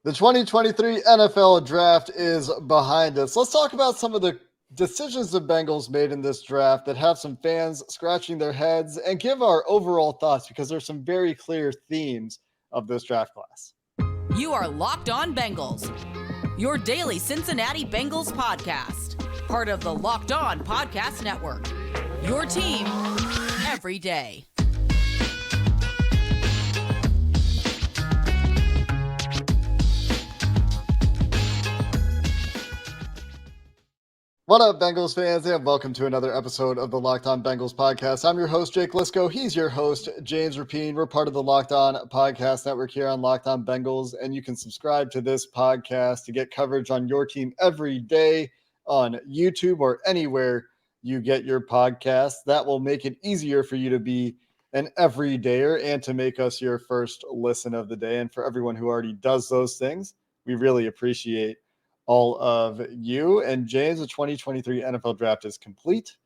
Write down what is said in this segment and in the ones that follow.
The 2023 NFL draft is behind us. Let's talk about some of the decisions the Bengals made in this draft that have some fans scratching their heads and give our overall thoughts because there's some very clear themes of this draft class. You are Locked On Bengals, your daily Cincinnati Bengals podcast, part of the Locked On Podcast Network, your team every day. What up, Bengals fans, and welcome to another episode of the Locked On Bengals podcast. I'm your host, Jake Lisco. He's your host, James Rapine. We're part of the Locked On Podcast Network here on Locked On Bengals, and you can subscribe to this podcast to get coverage on your team every day on YouTube or anywhere you get your podcasts. That will make it easier for you to be an everydayer and to make us your first listen of the day. And for everyone who already does those things, we really appreciate all of you. And James, the 2023 NFL draft is complete.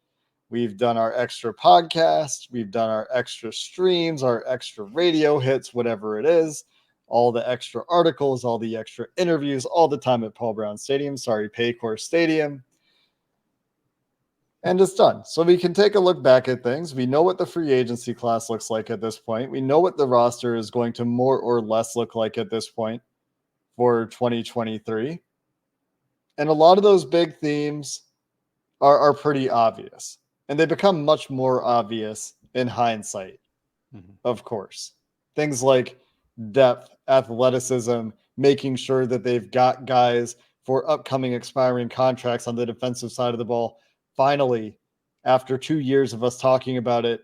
We've done our extra podcast. We've done our extra streams, our extra radio hits, whatever it is, all the extra articles, all the extra interviews, all the time at Paul Brown Stadium. Sorry, Paycor Stadium. And it's done. So we can take a look back at things. We know what the free agency class looks like at this point. We know what the roster is going to more or less look like at this point for 2023. And a lot of those big themes are pretty obvious. And they become much more obvious in hindsight, of course. Things like depth, athleticism, making sure that they've got guys for upcoming expiring contracts on the defensive side of the ball. Finally, after 2 years of us talking about it,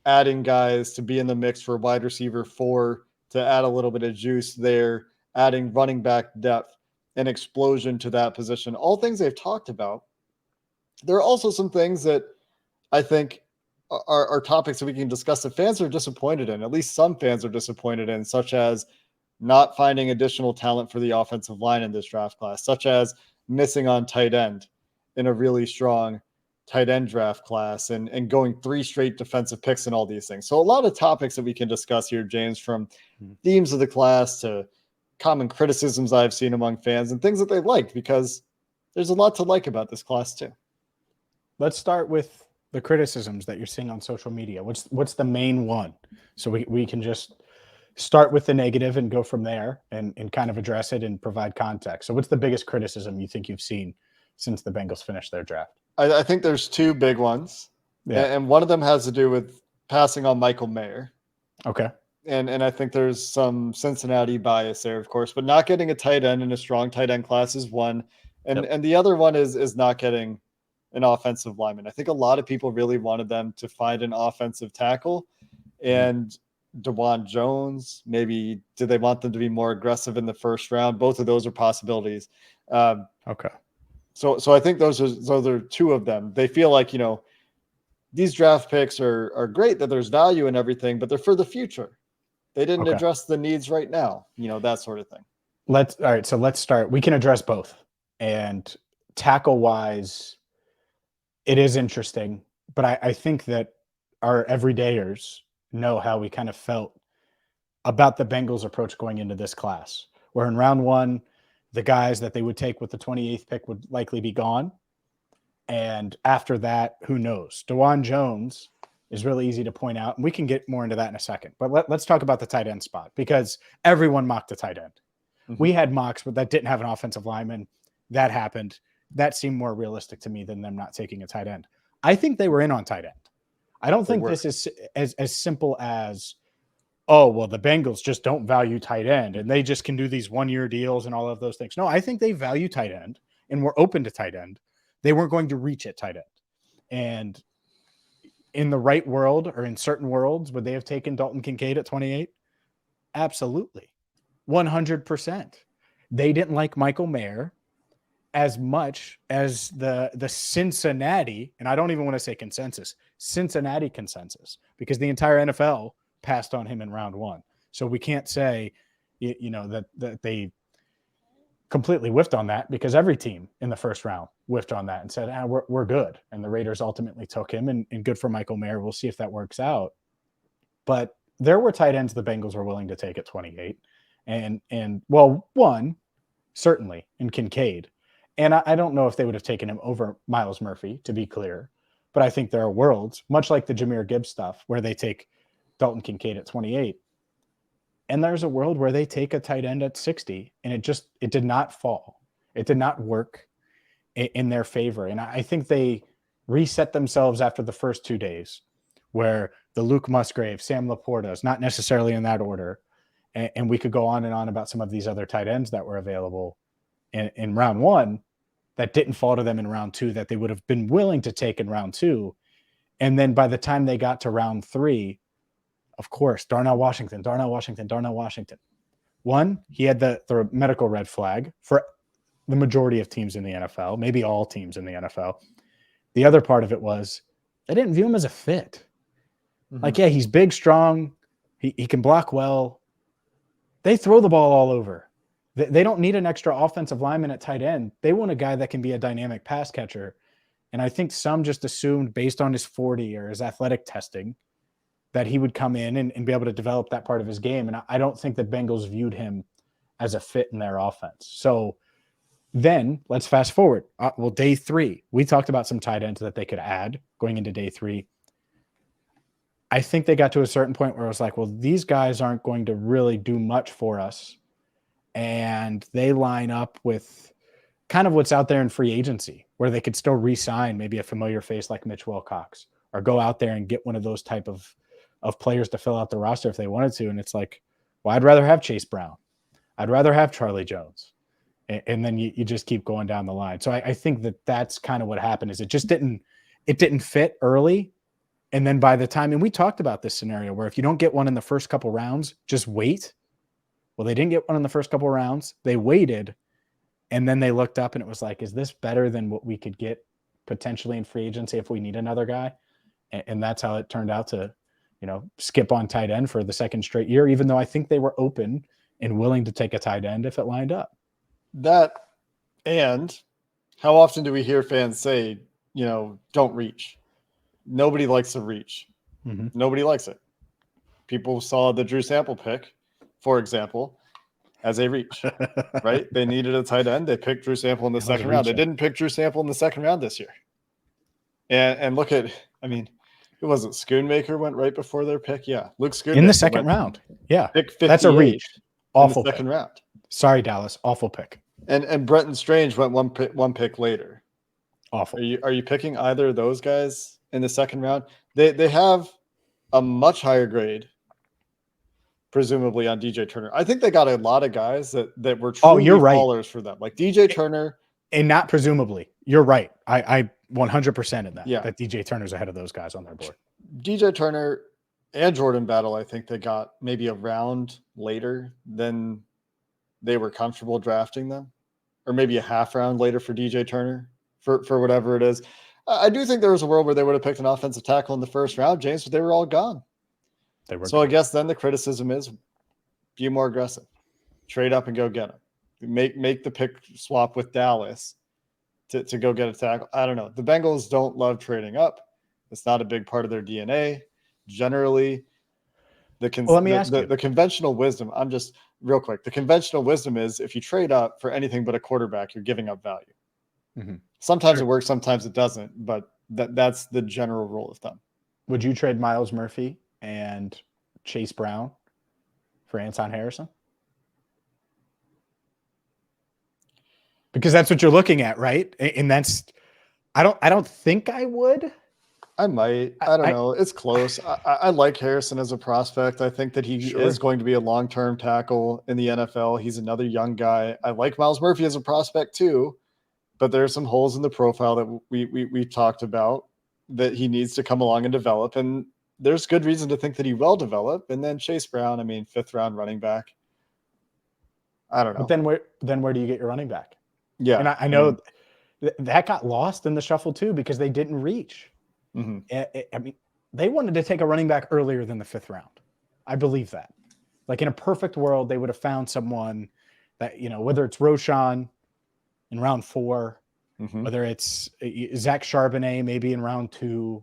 adding guys to be in the mix for wide receiver 4 to add a little bit of juice there, adding running back depth, an explosion to that position, all things they've talked about. There are also some things that I think are topics that we can discuss that fans are disappointed in, at least some fans are disappointed in, such as not finding additional talent for the offensive line in this draft class, such as missing on tight end in a really strong tight end draft class and going 3 straight defensive picks and all these things. So a lot of topics that we can discuss here, James, from themes of the class to common criticisms I've seen among fans and things that they liked, because there's a lot to like about this class too. Let's start with the criticisms that you're seeing on social media. What's the main one? So we can just start with the negative and go from there and kind of address it and provide context. So what's the biggest criticism you think you've seen since the Bengals finished their draft? I think there's 2 big ones. Yeah. And one of them has to do with passing on Michael Mayer. Okay. And I think there's some Cincinnati bias there, of course, but not getting a tight end in a strong tight end class is one. And the other one is not getting an offensive lineman. I think a lot of people really wanted them to find an offensive tackle, and DeJuan Jones, maybe did they want them to be more aggressive in the first round? Both of those are possibilities. Okay. So I think those are 2 of them. They feel like, these draft picks are great, that there's value in everything, but they're for the future. They didn't address the needs right now, that sort of thing. All right. So let's start. We can address both. And tackle wise, it is interesting, but I think that our everydayers know how we kind of felt about the Bengals approach going into this class, where in round 1, the guys that they would take with the 28th pick would likely be gone. And after that, who knows? DeJuan Jones is really easy to point out. And we can get more into that in a second. But let's talk about the tight end spot, because everyone mocked the tight end. We had mocks, but that didn't have an offensive lineman. That happened. That seemed more realistic to me than them not taking a tight end. I think they were in on tight end. I don't think this is as simple as, oh, well, the Bengals just don't value tight end and they just can do these 1-year deals and all of those things. No, I think they value tight end and were open to tight end. They weren't going to reach at tight end. And in the right world, or in certain worlds, would they have taken Dalton Kincaid at 28? Absolutely. 100%. They didn't like Michael Mayer as much as the Cincinnati, and I don't even want to say consensus, Cincinnati consensus, because the entire NFL passed on him in round 1. So we can't say, that they completely whiffed on that, because every team in the first round whiffed on that and said, we're good. And the Raiders ultimately took him, and good for Michael Mayer. We'll see if that works out. But there were tight ends the Bengals were willing to take at 28. And well, one, certainly, in Kincaid. And I don't know if they would have taken him over Miles Murphy, to be clear. But I think there are worlds, much like the Jahmyr Gibbs stuff, where they take Dalton Kincaid at 28. And there's a world where they take a tight end at 60, and it did not fall. It did not work in their favor. And I think they reset themselves after the first 2 days, where the Luke Musgrave, Sam Laporta's, not necessarily in that order. And we could go on and on about some of these other tight ends that were available in round one that didn't fall to them in round two that they would have been willing to take in round two. And then by the time they got to round three, of course, Darnell Washington. One, he had the medical red flag for the majority of teams in the NFL, maybe all teams in the NFL. The other part of it was they didn't view him as a fit. Mm-hmm. Like, yeah, he's big, strong. He can block well. They throw the ball all over. They don't need an extra offensive lineman at tight end. They want a guy that can be a dynamic pass catcher. And I think some just assumed based on his 40 or his athletic testing that he would come in and be able to develop that part of his game. And I don't think the Bengals viewed him as a fit in their offense. So then let's fast forward. Well, day three, we talked about some tight ends that they could add going into day three. I think they got to a certain point where it was like, well, these guys aren't going to really do much for us. And they line up with kind of what's out there in free agency, where they could still re-sign maybe a familiar face like Mitch Wilcox, or go out there and get one of those type of players to fill out the roster if they wanted to. And it's like, well, I'd rather have Chase Brown. I'd rather have Charlie Jones. And then you just keep going down the line. So I think that's kind of what happened, is it didn't fit early. And then by the time, and we talked about this scenario where if you don't get one in the first couple rounds, just wait. Well, they didn't get one in the first couple rounds. They waited, and then they looked up and it was like, is this better than what we could get potentially in free agency if we need another guy? And that's how it turned out to, skip on tight end for the second straight year, even though I think they were open and willing to take a tight end if it lined up. That, and how often do we hear fans say, don't reach? Nobody likes to reach. Mm-hmm. Nobody likes it. People saw the Drew Sample pick, for example, as a reach, right? They needed a tight end. They picked Drew Sample in the second round. They didn't pick Drew Sample in the second round this year. And look at, it wasn't Schoonmaker went right before their pick. Yeah. Luke Schoonmaker in the second round. Yeah. That's a reach. Awful second round. Sorry, Dallas. Awful pick. And Bretton Strange went one pick later. Awful. Are you picking either of those guys in the second round? They have a much higher grade, presumably, on DJ Turner. I think they got a lot of guys that were truly callers for them, like DJ Turner. And not presumably. You're right. I 100% in that. Yeah. That DJ Turner's ahead of those guys on their board. DJ Turner and Jordan Battle, I think they got maybe a round later than they were comfortable drafting them, or maybe a half round later for DJ Turner for whatever it is. I do think there was a world where they would have picked an offensive tackle in the first round, James, but they were all gone. I guess then the criticism is be more aggressive, trade up and go get them. Make the pick swap with Dallas to go get a tackle. I don't know. The Bengals don't love trading up. It's not a big part of their DNA. Generally, the conventional wisdom, I'm just real quick. The conventional wisdom is if you trade up for anything but a quarterback, you're giving up value. Mm-hmm. Sometimes it works, sometimes it doesn't, but that's the general rule of thumb. Would you trade Miles Murphy and Chase Brown for Anton Harrison? Because that's what you're looking at, right? And that's, I don't think I would. I might. I don't know. It's close. I like Harrison as a prospect. I think that he is going to be a long-term tackle in the NFL. He's another young guy. I like Miles Murphy as a prospect too, but there are some holes in the profile that we talked about that he needs to come along and develop. And there's good reason to think that he will develop. And then Chase Brown, 5th round running back. I don't know. But then where do you get your running back? Yeah. And I know that got lost in the shuffle too, because they didn't reach. Mm-hmm. They wanted to take a running back earlier than the 5th round. I believe that. Like in a perfect world, they would have found someone that, whether it's Roschon in round 4, mm-hmm. whether it's Zach Charbonnet maybe in round 2,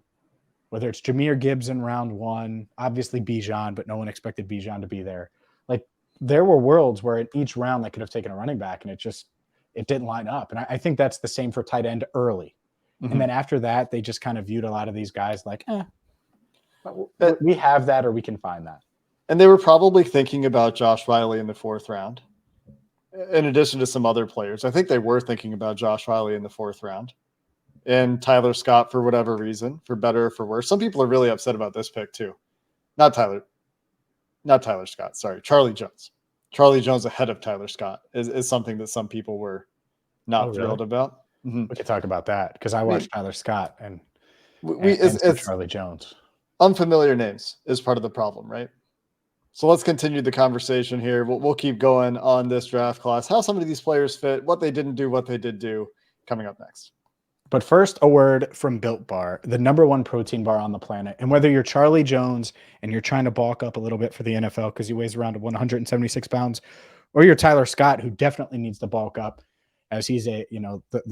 whether it's Jahmyr Gibbs in round 1, obviously Bijan, but no one expected Bijan to be there. Like there were worlds where in each round they could have taken a running back and it didn't line up. And I think that's the same for tight end early. And then after that, they just kind of viewed a lot of these guys like, we have that or we can find that. And they were probably thinking about Josh Riley in the 4th round, in addition to some other players. I think they were thinking about Josh Riley in the 4th round. And Tyler Scott, for whatever reason, for better or for worse. Some people are really upset about this pick too. Not Tyler Scott, sorry, Charlie Jones. Charlie Jones ahead of Tyler Scott is something that some people were not thrilled about. We could talk about that because I watched Tyler Scott and Charlie Jones. Unfamiliar names is part of the problem, right? So let's continue the conversation here. We'll keep going on this draft class, how some of these players fit, what they didn't do, what they did do, coming up next. But first, a word from Built Bar, the #1 protein bar on the planet. And whether you're Charlie Jones and you're trying to bulk up a little bit for the NFL because he weighs around 176 pounds, or you're Tyler Scott, who definitely needs to bulk up as he's the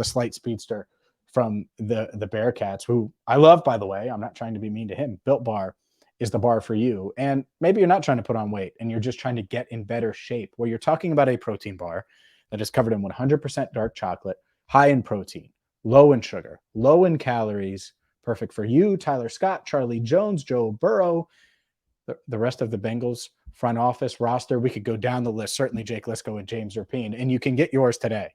slight speedster from the Bearcats, who I love, by the way. I'm not trying to be mean to him. Built Bar is the bar for you. And maybe you're not trying to put on weight and you're just trying to get in better shape, where you're talking about a protein bar that is covered in 100% dark chocolate, high in protein, low in sugar, low in calories, perfect for you, Tyler Scott, Charlie Jones, Joe Burrow, the rest of the Bengals front office roster. We could go down the list, certainly Jake Liscow and James Rapien, and you can get yours today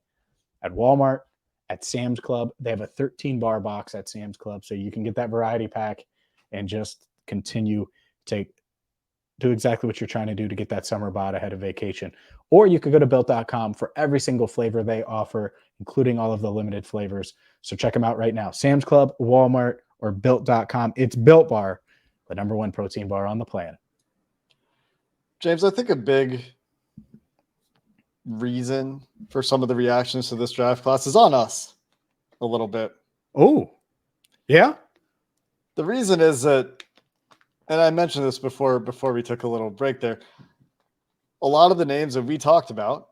at Walmart, at Sam's Club. They have a 13-bar box at Sam's Club, so you can get that variety pack and just continue to do exactly what you're trying to do to get that summer bod ahead of vacation. Or you could go to Built.com for every single flavor they offer, including all of the limited flavors. So check them out right now. Sam's Club, Walmart, or Built.com. It's Built Bar, the #1 protein bar on the planet. James, I think a big reason for some of the reactions to this draft class is on us a little bit. Oh, yeah? The reason is that, and I mentioned this before we took a little break there, a lot of the names that we talked about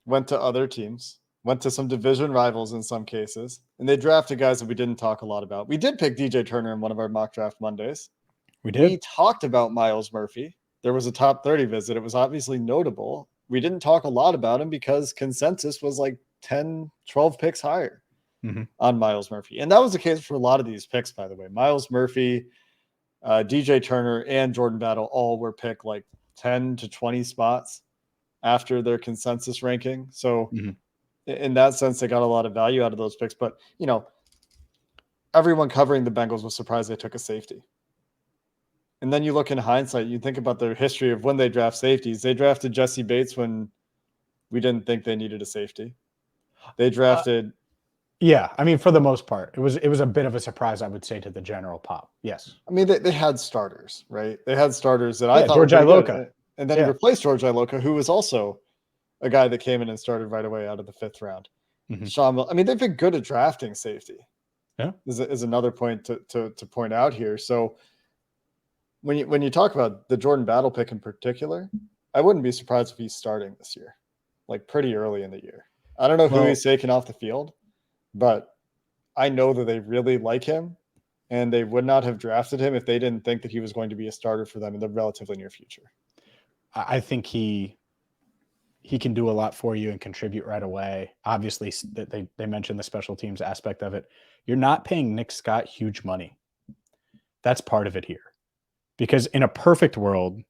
went to other teams, went to some division rivals in some cases, and they drafted guys that we didn't talk a lot about. We did pick DJ Turner in one of our mock draft Mondays. We did. We talked about Myles Murphy. There was a top 30 visit. It was obviously notable. We didn't talk a lot about him because consensus was like 10, 12 picks higher on Myles Murphy. And that was the case for a lot of these picks, by the way. Myles Murphy, DJ Turner, and Jordan Battle all were picked like 10 to 20 spots after their consensus ranking. So in that sense, they got a lot of value out of those picks. But, everyone covering the Bengals was surprised they took a safety. And then you look in hindsight, you think about their history of when they draft safeties. They drafted Jesse Bates when we didn't think they needed a safety. They drafted... yeah, I mean, for the most part, it was a bit of a surprise, I would say, to the general pop. Yes. I mean, they had starters, right? They had starters that I thought George were Iloka. good. And then he replaced George Iloka, who was also a guy that came in and started right away out of the 5th round. I mean, they've been good at drafting safety. Yeah, is another point to point out here. So when you talk about the Jordan Battle pick in particular, I wouldn't be surprised if he's starting this year, like pretty early in the year. I don't know who he's taking off the field, but I know that they really like him, and they would not have drafted him if they didn't think that he was going to be a starter for them in the relatively near future. I think he can do a lot for you and contribute right away. Obviously, they mentioned the special teams aspect of it. You're not paying Nick Scott huge money. That's part of it here. Because in a perfect world,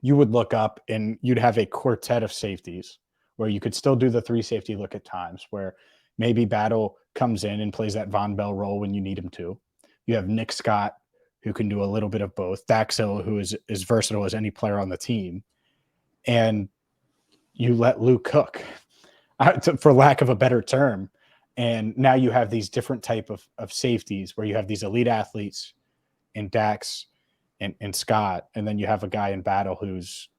you would look up and you'd have a quartet of safeties where you could still do the 3 safety look at times, where maybe Battle comes in and plays that Von Bell role when you need him to. You have Nick Scott, who can do a little bit of both. Dax Hill, who is as versatile as any player on the team. And you let Luke cook, for lack of a better term. And now you have these different type of safeties where you have these elite athletes in Dax and Scott. And then you have a guy in Battle who's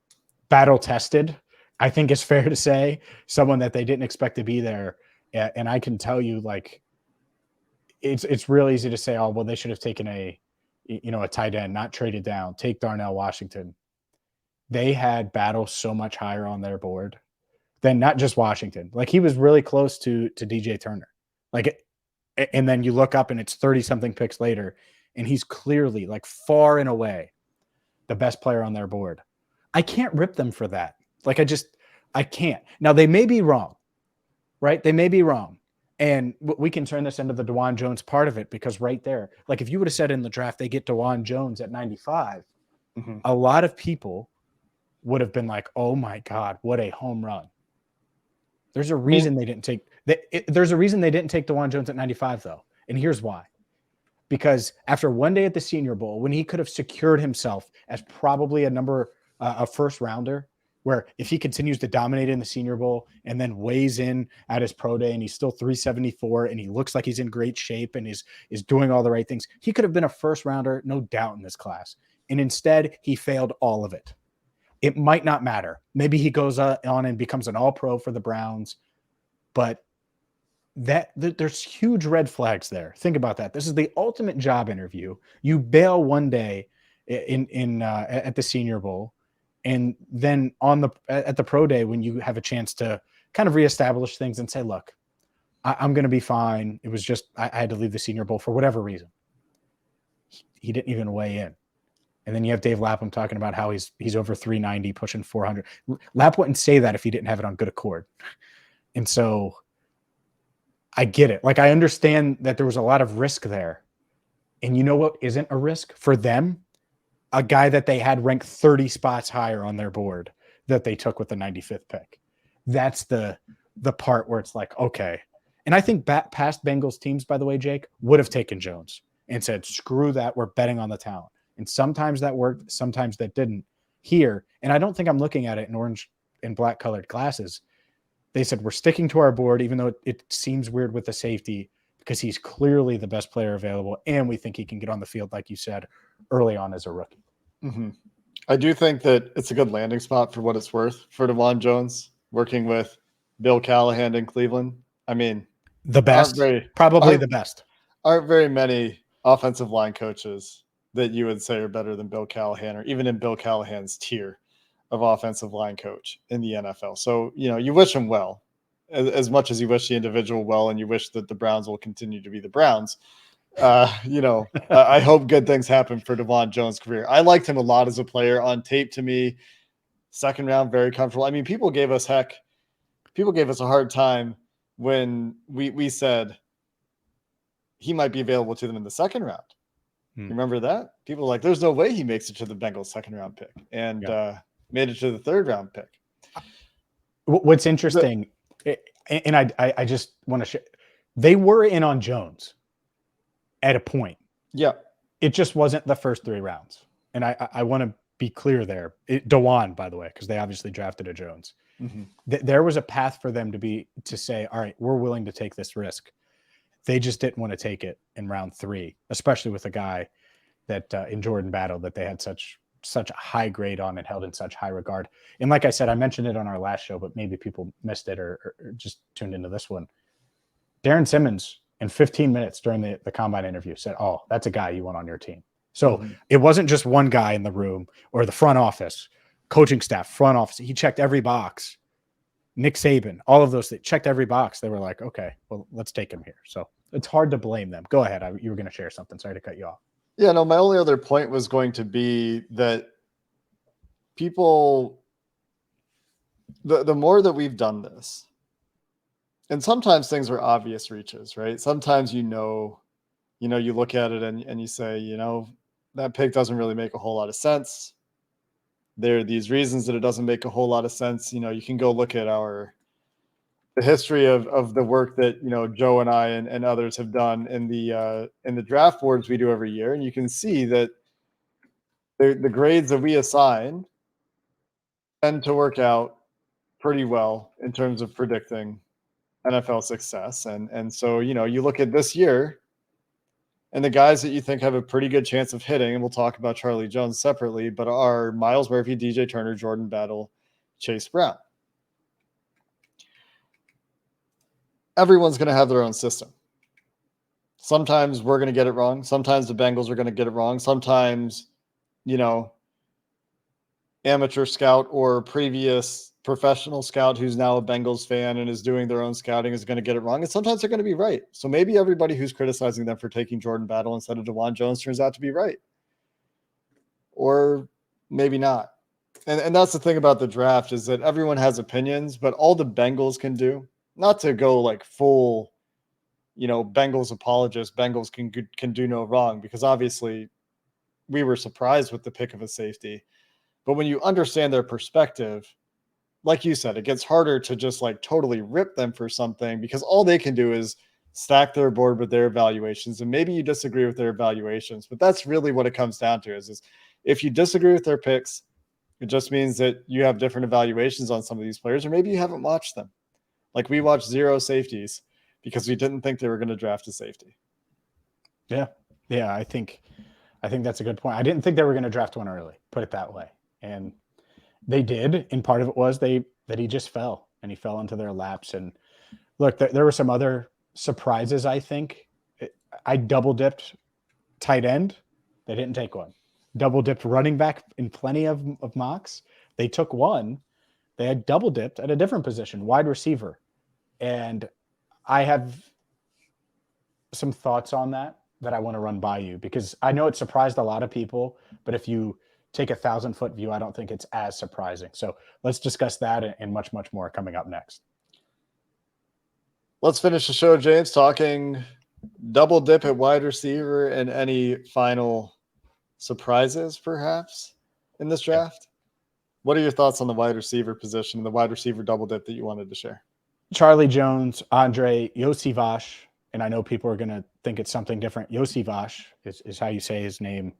battle tested, I think is fair to say, someone that they didn't expect to be there. And I can tell you, like, it's real easy to say, oh, well, they should have taken a tight end, not traded down, take Darnell Washington. They had Battle so much higher on their board than not just Washington. Like, he was really close to DJ Turner. Like, and then you look up and it's 30-something picks later, and he's clearly, like, far and away the best player on their board. I can't rip them for that. Like, I can't. Now, they may be wrong, right? They may be wrong. And we can turn this into the DeJuan Jones part of it, because right there, like if you would have said in the draft, they get DeJuan Jones at 95, a lot of people would have been like, oh my God, what a home run. There's a reason they didn't take there's a reason they didn't take DeJuan Jones at 95 though. And here's why. Because after one day at the Senior Bowl, when he could have secured himself as probably a first rounder, where if he continues to dominate in the Senior Bowl and then weighs in at his pro day and he's still 374 and he looks like he's in great shape and is doing all the right things, he could have been a first rounder, no doubt, in this class. And instead, he failed all of it. It might not matter. Maybe he goes on and becomes an all-pro for the Browns, but there's huge red flags there. Think about that. This is the ultimate job interview. You bail one day at the Senior Bowl, and then at the pro day, when you have a chance to kind of reestablish things and say, look, I'm going to be fine. It was just I had to leave the Senior Bowl for whatever reason. He didn't even weigh in. And then you have Dave Lapham talking about how he's over 390, pushing 400. Lapp wouldn't say that if he didn't have it on good accord. And so I get it. Like, I understand that there was a lot of risk there. And you know what isn't a risk for them? A guy that they had ranked 30 spots higher on their board that they took with the 95th pick. That's the part where it's like, okay. And I think past Bengals teams, by the way, Jake, would have taken Jones and said, screw that, we're betting on the talent. And sometimes that worked, sometimes that didn't. Here, and I don't think I'm looking at it in orange and black colored glasses, they said, we're sticking to our board, even though it seems weird with the safety, because he's clearly the best player available, and we think he can get on the field, like you said, early on as a rookie. Mm-hmm. I do think that it's a good landing spot for what it's worth for DeJuan Jones, working with Bill Callahan in Cleveland. I mean, the best, probably the best. Aren't very many offensive line coaches that you would say are better than Bill Callahan, or even in Bill Callahan's tier of offensive line coach in the NFL. So, you wish him well, as much as you wish the individual well, and you wish that the Browns will continue to be the Browns. I hope good things happen for DeJuan Jones' career. I liked him a lot as a player. On tape, to me, second round, very comfortable. I mean, people gave us a hard time when we said he might be available to them in the second round. Remember that? People were like, there's no way he makes it to the Bengals second round pick, and made it to the third round pick. What's interesting, and I just want to share, they were in on Jones at a point. Yeah. It just wasn't the first 3 rounds. And I want to be clear there. DeJuan, by the way, because they obviously drafted a Jones. Mm-hmm. There was a path for them to say, all right, we're willing to take this risk. They just didn't want to take it in round 3, especially with a guy that in Jordan Battle that they had such a high grade on and held in such high regard. And like I said, I mentioned it on our last show, but maybe people missed it or just tuned into this one. Darren Simmons, in 15 minutes during the combine interview, said, oh, that's a guy you want on your team. So It wasn't just one guy in the room or the front office, coaching staff, front office. He checked every box. Nick Saban, all of those that checked every box. They were like, okay, well, let's take him here. So it's hard to blame them. Go ahead. You were going to share something. Sorry to cut you off. Yeah, no, my only other point was going to be that people, the more that we've done this, and sometimes things are obvious reaches, right? Sometimes you look at it and you say, that pick doesn't really make a whole lot of sense. There are these reasons that it doesn't make a whole lot of sense. You can go look at the history of the work that Joe and I and others have done in the draft boards we do every year, and you can see that the grades that we assign tend to work out pretty well in terms of predicting NFL success. And so you look at this year, and the guys that you think have a pretty good chance of hitting, and we'll talk about Charlie Jones separately, but are Miles Murphy, DJ Turner, Jordan Battle, Chase Brown. Everyone's going to have their own system. Sometimes we're going to get it wrong. Sometimes the Bengals are going to get it wrong. Sometimes, amateur scout or previous professional scout who's now a Bengals fan and is doing their own scouting is going to get it wrong. And sometimes they're going to be right. So maybe everybody who's criticizing them for taking Jordan Battle instead of DeJuan Jones turns out to be right. Or maybe not. And that's the thing about the draft is that everyone has opinions, but all the Bengals can do, not to go like full, Bengals apologist, Bengals can do no wrong, because obviously we were surprised with the pick of a safety. But when you understand their perspective, like you said, it gets harder to just like totally rip them for something, because all they can do is stack their board with their evaluations. And maybe you disagree with their evaluations, but that's really what it comes down to is if you disagree with their picks, it just means that you have different evaluations on some of these players, or maybe you haven't watched them. Like we watched 0 safeties because we didn't think they were going to draft a safety. Yeah. Yeah. I think that's a good point. I didn't think they were going to draft one early, put it that way. And they did. And part of it was that he just fell, and he fell into their laps. And look, there were some other surprises. I think I double dipped tight end. They didn't take one. Double dipped running back in plenty of mocks. They took one. They had double dipped at a different position, wide receiver. And I have some thoughts on that I want to run by you, because I know it surprised a lot of people, but if you take 1,000-foot view, I don't think it's as surprising. So let's discuss that and much, much more coming up next. Let's finish the show, James, talking double dip at wide receiver and any final surprises perhaps in this draft. What are your thoughts on the wide receiver position and the wide receiver double dip that you wanted to share? Charlie Jones, Andre Yosivash, and I know people are going to think it's something different. Yosivash is how you say his name.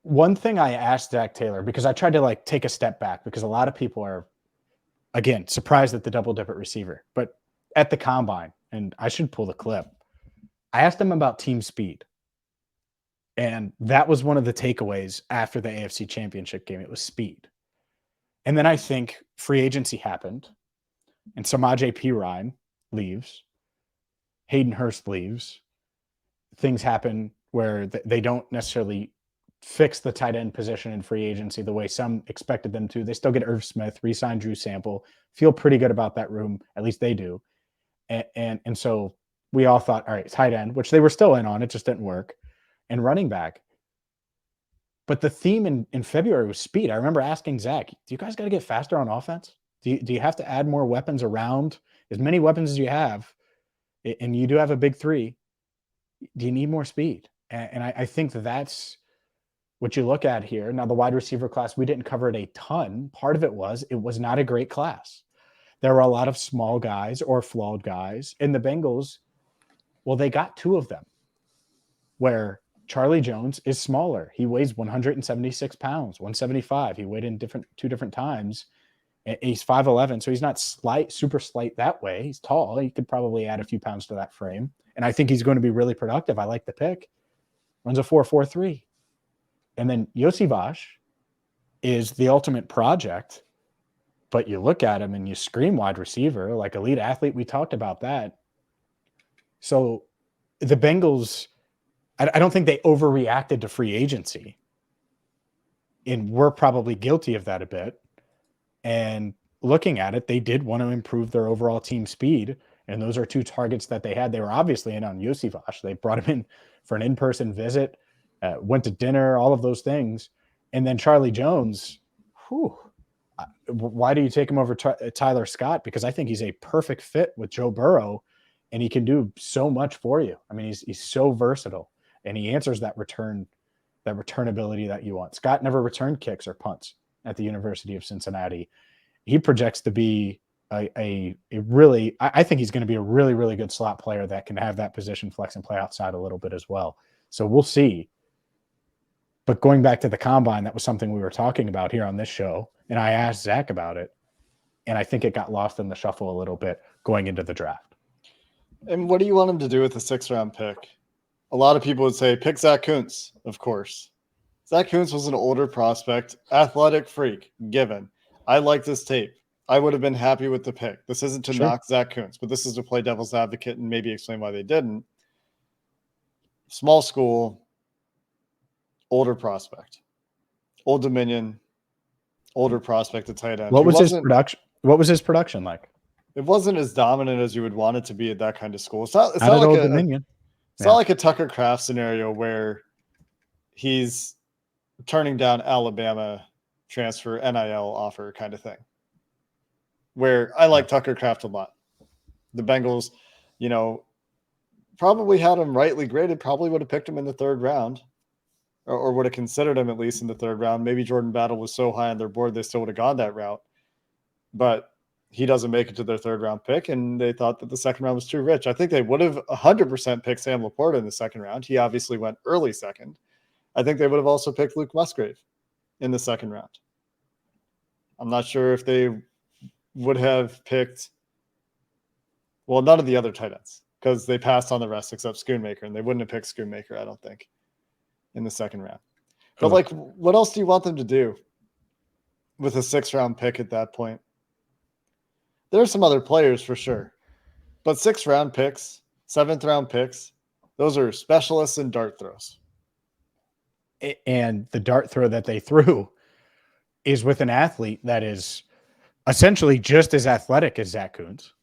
One thing I asked Zach Taylor, because I tried to like take a step back, because a lot of people are, again, surprised at the double dip at receiver, but at the combine, and I should pull the clip, I asked him about team speed. And that was one of the takeaways after the AFC Championship game. It was speed. And then I think free agency happened, and Samaje Perine leaves. Hayden Hurst leaves. Things happen where they don't necessarily fix the tight end position in free agency the way some expected them to. They still get Irv Smith, re-sign Drew Sample, feel pretty good about that room. At least they do. And so we all thought, all right, tight end, which they were still in on, it just didn't work, and running back. But the theme in February was speed. I remember asking Zach, do you guys got to get faster on offense? Do you have to add more weapons around? As many weapons as you have, and you do have a big three, do you need more speed? And I think that's what you look at here. Now, the wide receiver class, we didn't cover it a ton. Part of it was not a great class. There were a lot of small guys or flawed guys. And the Bengals, well, they got two of them, where Charlie Jones is smaller. He weighs 176 pounds, 175. He weighed in two different times. He's 5'11", so he's not super slight that way. He's tall. He could probably add a few pounds to that frame. And I think he's going to be really productive. I like the pick. Runs a 4.43. And then Yosivash is the ultimate project. But you look at him and you scream wide receiver, like elite athlete. We talked about that. So the Bengals, I don't think they overreacted to free agency. And we're probably guilty of that a bit. And looking at it, they did want to improve their overall team speed. And those are two targets that they had. They were obviously in on Yosivash. They brought him in for an in-person visit, went to dinner, all of those things. And then Charlie Jones, why do you take him over Tyler Scott? Because I think he's a perfect fit with Joe Burrow, and he can do so much for you. I mean, he's so versatile, and he answers that returnability that you want. Scott never returned kicks or punts at the University of Cincinnati. He projects to be a really, I think he's going to be a really, really good slot player that can have that position flex and play outside a little bit as well. So we'll see. But going back to the combine, that was something we were talking about here on this show. And I asked Zach about it, and I think it got lost in the shuffle a little bit going into the draft. And what do you want him to do with the 6th-round pick? A lot of people would say, pick Zach Kuntz, of course. Zach Kuntz was an older prospect, athletic freak, given. I like this tape. I would have been happy with the pick. This isn't to knock Zach Kuntz, but this is to play devil's advocate and maybe explain why they didn't. Small school, older prospect. Old Dominion, older prospect at tight end. What was his production? What was his production like? It wasn't as dominant as you would want it to be at that kind of school. It's not Old like Dominion. It's not like a Tucker Kraft scenario where he's turning down Alabama transfer NIL offer kind of thing. Where I like Tucker Kraft a lot. The Bengals, probably had him rightly graded, probably would have picked him in the third round or would have considered him at least in the third round. Maybe Jordan Battle was so high on their board, they still would have gone that route. But he doesn't make it to their third round pick, and they thought that the second round was too rich. I think they would have 100% picked Sam Laporta in the second round. He obviously went early second. I think they would have also picked Luke Musgrave in the second round. I'm not sure if they would have picked, none of the other tight ends, because they passed on the rest except Schoonmaker, and they wouldn't have picked Schoonmaker, I don't think, in the second round. But, what else do you want them to do with a 6th-round pick at that point? There are some other players for sure, but 6th-round picks, 7th-round picks, those are specialists in dart throws. And the dart throw that they threw is with an athlete that is essentially just as athletic as Zach Kuntz,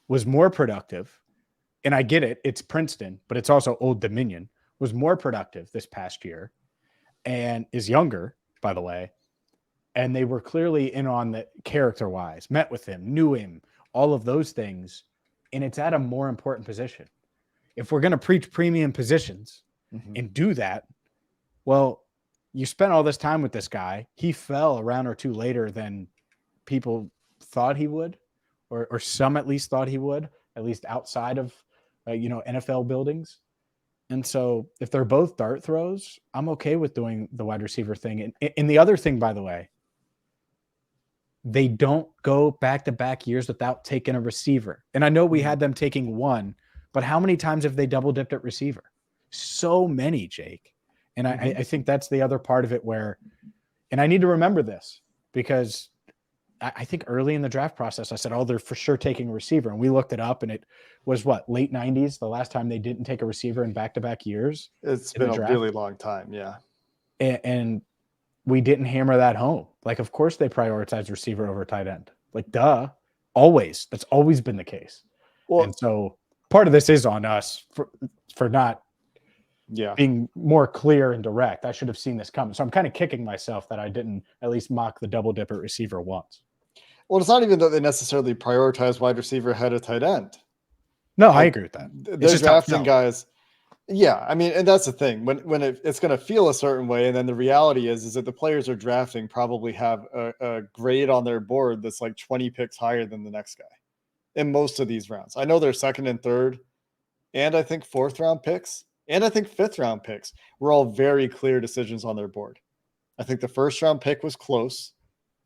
was more productive. And I get it, it's Princeton, but it's also Old Dominion, was more productive this past year and is younger, by the way. And they were clearly in on the character-wise, met with him, knew him, all of those things. And it's at a more important position. If we're going to preach premium positions and do that, well, you spent all this time with this guy. He fell a round or two later than people thought he would, or some at least thought he would, at least outside of, NFL buildings. And so if they're both dart throws, I'm okay with doing the wide receiver thing. And the other thing, by the way, they don't go back-to-back years without taking a receiver. And I know we had them taking one, but how many times have they double-dipped at receiver? So many, Jake. And I think that's the other part of it where – and I need to remember this because I think early in the draft process I said, they're for sure taking a receiver. And we looked it up, and it was, late 90s, the last time they didn't take a receiver in back-to-back years? It's been a really long time, yeah. And we didn't hammer that home. Of course they prioritize receiver over tight end. Duh. Always. That's always been the case. Well, and so part of this is on us for not being more clear and direct. I should have seen this coming. So I'm kind of kicking myself that I didn't at least mock the double dip at receiver once. Well, it's not even that they necessarily prioritize wide receiver ahead of tight end. No, I agree with that. They're drafting guys. Yeah, I mean, and that's the thing. When it's going to feel a certain way, and then the reality is that the players are drafting probably have a grade on their board that's 20 picks higher than the next guy in most of these rounds. I know they're second and third, and I think 4th-round picks, and I think 5th-round picks were all very clear decisions on their board. I think the 1st-round pick was close.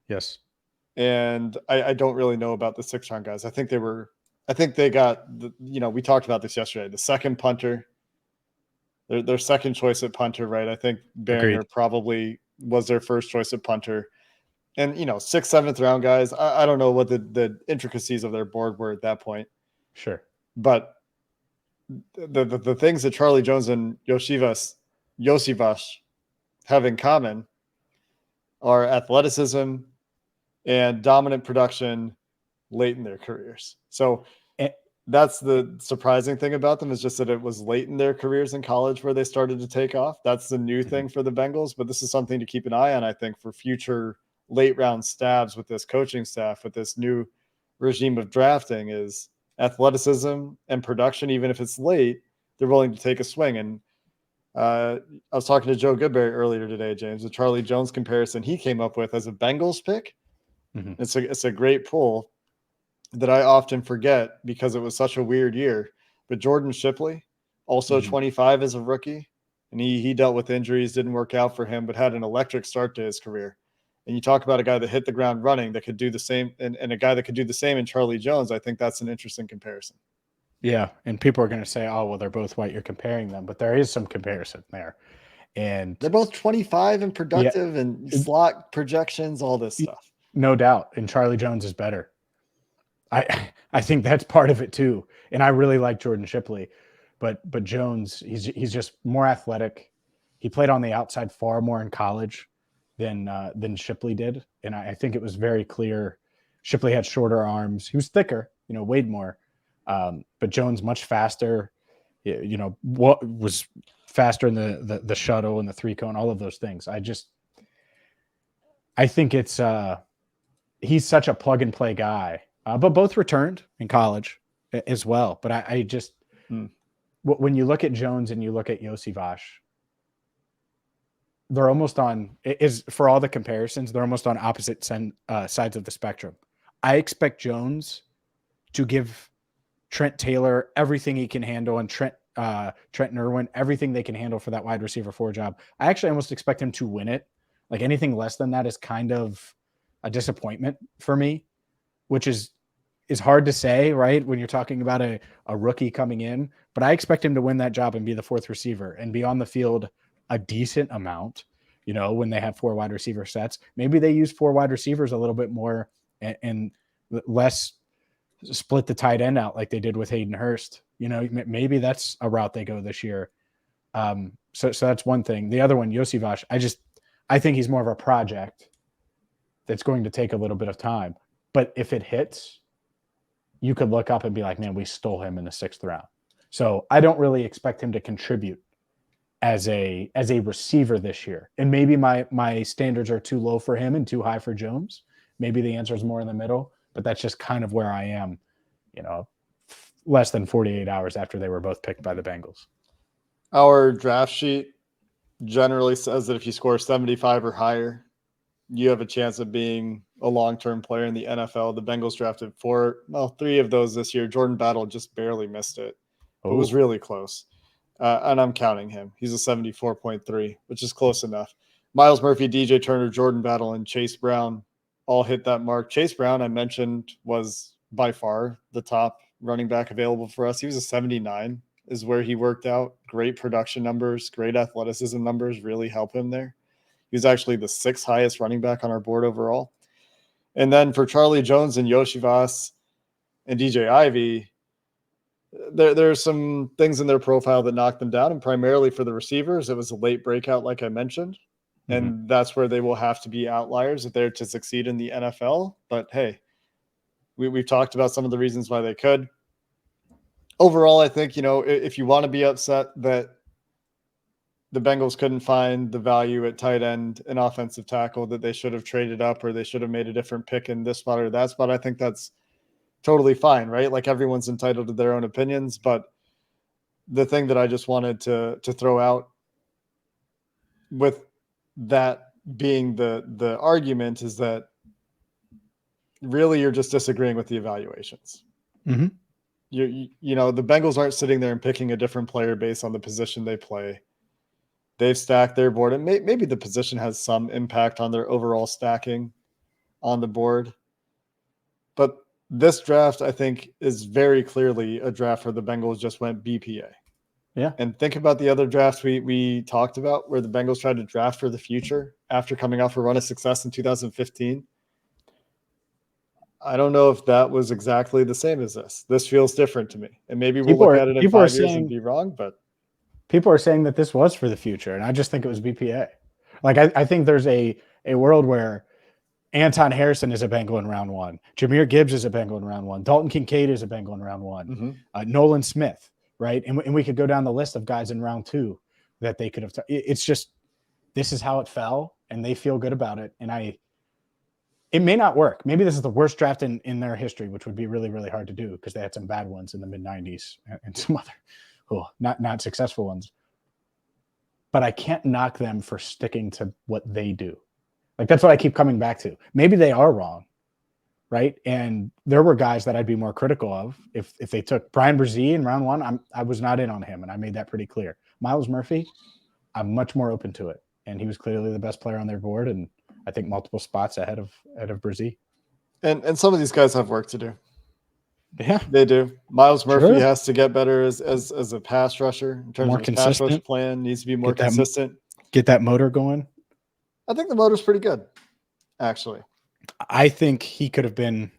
Yes. And I don't really know about the 6th-round guys. I think they got, we talked about this yesterday, the second punter. Their second choice at punter, right? I think Barringer probably was their first choice at punter. And, 6th, 7th-round guys, I don't know what the intricacies of their board were at that point. Sure. But the things that Charlie Jones and Yosivas have in common are athleticism and dominant production late in their careers. So that's the surprising thing about them, is just that it was late in their careers in college where they started to take off. That's the new thing for the Bengals, but this is something to keep an eye on, I think, for future late round stabs with this coaching staff, with this new regime of drafting, is athleticism and production. Even if it's late, they're willing to take a swing. And I was talking to Joe Goodberry earlier today, James, the Charlie Jones comparison he came up with as a Bengals pick. It's a great pull that I often forget because it was such a weird year. But Jordan Shipley, also 25 as a rookie, and he dealt with injuries, didn't work out for him, but had an electric start to his career. And you talk about a guy that hit the ground running that could do the same, and a guy that could do the same in Charlie Jones. I think that's an interesting comparison. Yeah, and people are going to say, they're both white, you're comparing them, but there is some comparison there. And they're both 25 and productive and slot projections, all this stuff. No doubt. And Charlie Jones is better. I think that's part of it too. And I really like Jordan Shipley, but Jones, he's just more athletic. He played on the outside far more in college than Shipley did. And I think it was very clear. Shipley had shorter arms. He was thicker, weighed more. But Jones much faster. what was faster in the shuttle and the 3-cone, all of those things. I think it's he's such a plug and play guy, but both returned in college as well. But I just when you look at Jones and you look at Josivash, they're almost on for all the comparisons, they're almost on opposite sides of the spectrum. I expect Jones to give Trent Taylor everything he can handle, and Trent Irwin everything they can handle for that wide receiver 4 job. I actually almost expect him to win it. Like anything less than that is kind of a disappointment for me, which is hard to say, right? When you're talking about a rookie coming in, but I expect him to win that job and be the 4th receiver and be on the field a decent amount, when they have 4 wide receiver sets. Maybe they use 4 wide receivers a little bit more and less split the tight end out like they did with Hayden Hurst. Maybe that's a route they go this year. So that's one thing. The other one, Josivash, I think he's more of a project that's going to take a little bit of time. But if it hits, you could look up and be like, man, we stole him in the 6th round. So I don't really expect him to contribute as a receiver this year. And maybe my standards are too low for him and too high for Jones. Maybe the answer is more in the middle, but that's just kind of where I am, less than 48 hours after they were both picked by the Bengals. Our draft sheet generally says that if you score 75 or higher, you have a chance of being a long-term player in the NFL. The Bengals drafted 3 of those this year. Jordan Battle just barely missed it. It was really close. And I'm counting him. He's a 74.3, which is close enough. Miles Murphy, DJ Turner, Jordan Battle, and Chase Brown all hit that mark. Chase Brown, I mentioned, was by far the top running back available for us. He was a 79 is where he worked out. Great production numbers, great athleticism numbers really help him there. He was actually the 6th highest running back on our board overall. And then for Charlie Jones and Josivas and DJ Ivy, there's some things in their profile that knocked them down. And primarily for the receivers, it was a late breakout, like I mentioned. And that's where they will have to be outliers if they're to succeed in the NFL. But hey, we've talked about some of the reasons why they could. Overall, I think, if you want to be upset that the Bengals couldn't find the value at tight end and offensive tackle, that they should have traded up or they should have made a different pick in this spot or that spot, I think that's totally fine, right? Like everyone's entitled to their own opinions. But the thing that I just wanted to throw out with that being the argument is that really you're just disagreeing with the evaluations. Mm-hmm. The Bengals aren't sitting there and picking a different player based on the position they play. They've stacked their board, and maybe the position has some impact on their overall stacking on the board. But this draft, I think, is very clearly a draft where the Bengals just went BPA. Yeah. And think about the other drafts we talked about where the Bengals tried to draft for the future after coming off a run of success in 2015. I don't know if that was exactly the same as this. This feels different to me. And maybe we'll look at it in 5 years and be wrong, but people are saying that this was for the future, and I just think it was BPA. Like I think there's a world where Anton Harrison is a Bengal in round 1. Jahmyr Gibbs is a Bengal in round 1. Dalton Kincaid is a Bengal in round 1. Nolan Smith, right? And we could go down the list of guys in round 2 that they could have. It's just, this is how it fell, and they feel good about it. And it may not work. Maybe this is the worst draft in their history, which would be really, really hard to do because they had some bad ones in the mid-90s and some other not successful ones. But I can't knock them for sticking to what they do. Like, that's what I keep coming back to. Maybe they are wrong, right? And there were guys that I'd be more critical of if they took Brian Brzee in round 1. I was not in on him, and I made that pretty clear. Miles Murphy, I'm much more open to it, and he was clearly the best player on their board, and I think multiple spots ahead of Brzee. And some of these guys have work to do. Yeah, they do. Miles Murphy has to get better as a pass rusher in terms more of his consistent. pass rush plan. Needs to be more consistent. Get that motor going. I think the motor's pretty good, actually. I think he could have been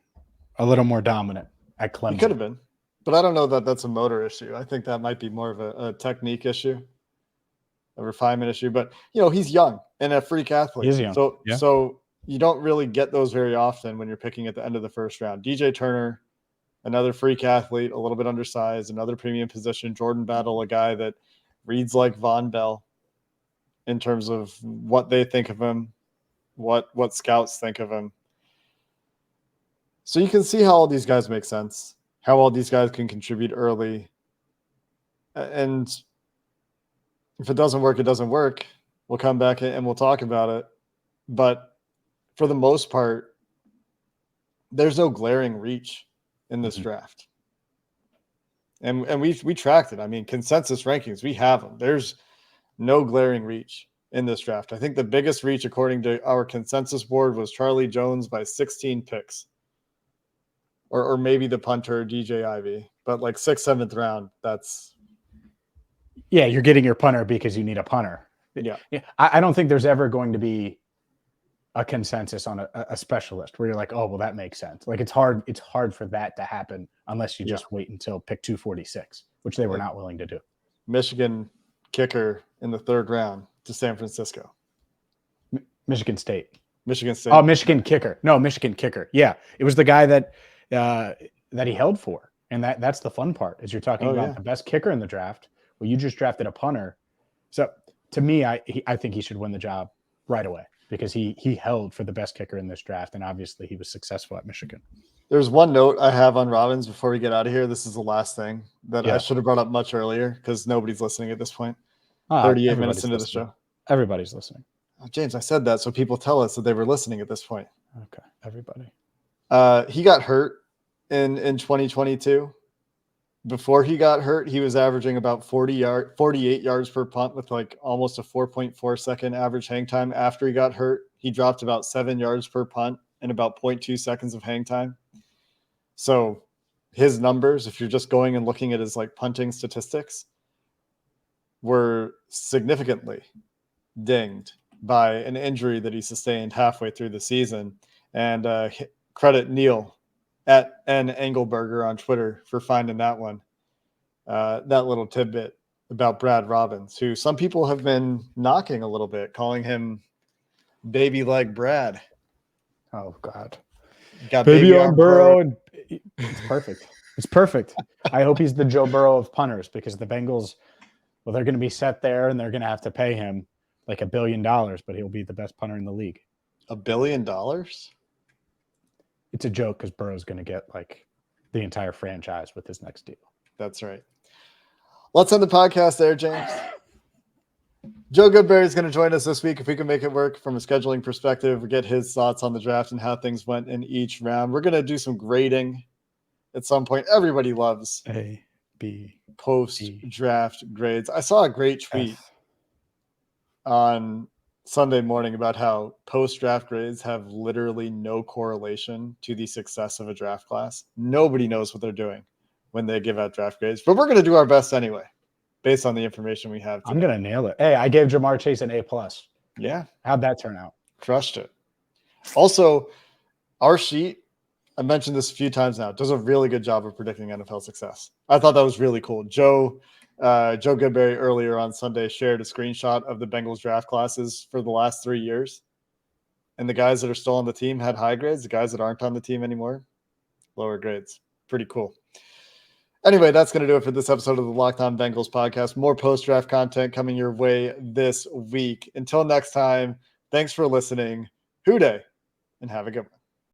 a little more dominant at Clemson. He could have been, but I don't know that that's a motor issue. I think that might be more of a technique issue, a refinement issue. But he's young and a freak athlete. He's young. So you don't really get those very often when you're picking at the end of the first round. DJ Turner another freak athlete, a little bit undersized, another premium position. Jordan Battle, a guy that reads like Von Bell in terms of what they think of him, what scouts think of him. So you can see how all these guys make sense, how all these guys can contribute early. And if it doesn't work, it doesn't work. We'll come back and we'll talk about it. But for the most part, there's no glaring reach in this draft. And we tracked it. I mean, consensus rankings, we have them. There's no glaring reach in this draft. I think the biggest reach, according to our consensus board, was Charlie Jones by 16 picks. Or maybe the punter, DJ Ivy. But like 6th, 7th round, that's... Yeah, you're getting your punter because you need a punter. Yeah. I don't think there's ever going to be a consensus on a specialist where you're like, oh, well, that makes sense. Like it's hard for that to happen unless you just wait until pick 246, which they were not willing to do. Michigan kicker in the 3rd round to San Francisco. Michigan State. Oh, Michigan kicker. No, Michigan kicker. Yeah. It was the guy that he held for. And that's the fun part is you're talking about the best kicker in the draft. Well, you just drafted a punter. So to me, I think he should win the job right away because he held for the best kicker in this draft. And obviously he was successful at Michigan. There's one note I have on Robbins before we get out of here. This is the last thing that I should have brought up much earlier because nobody's listening at this point. 38 minutes into the show. Everybody's listening. Oh, James, I said that so people tell us that they were listening at this point. Okay, everybody. He got hurt in 2022. Before he got hurt, he was averaging about 48 yards per punt with like almost a 4.4 second average hang time. After he got hurt, he dropped about 7 yards per punt and about 0.2 seconds of hang time. So his numbers, if you're just going and looking at his like punting statistics, were significantly dinged by an injury that he sustained halfway through the season. And credit Neil at N Engelberger on Twitter for finding that one, that little tidbit about Brad Robbins, who some people have been knocking a little bit, calling him baby leg Brad. Oh God. Got baby on Burrow. And it's perfect. It's perfect. I hope he's the Joe Burrow of punters because the Bengals, well, they're going to be set there and they're going to have to pay him like $1 billion, but he'll be the best punter in the league. $1 billion? It's a joke because Burrow's going to get like the entire franchise with his next deal. That's right. Let's end the podcast there, James. Joe Goodberry is going to join us this week if we can make it work from a scheduling perspective. We get his thoughts on the draft and how things went in each round. We're going to do some grading at some point. Everybody loves A, B, post-draft grades. I saw a great tweet on Sunday morning about how post-draft grades have literally no correlation to the success of a draft class. Nobody knows what they're doing when they give out draft grades, but we're going to do our best anyway, based on the information we have today. I'm going to nail it. Hey, I gave Jamar Chase an A+. Yeah. How'd that turn out? Crushed it. Also, our sheet, I mentioned this a few times now, does a really good job of predicting NFL success. I thought that was really cool. Joe Goodberry earlier on Sunday shared a screenshot of the Bengals draft classes for the last 3 years. And the guys that are still on the team had high grades. The guys that aren't on the team anymore, lower grades. Pretty cool. Anyway, that's going to do it for this episode of the Locked On Bengals podcast. More post-draft content coming your way this week. Until next time, thanks for listening. Hoo day, and have a good one.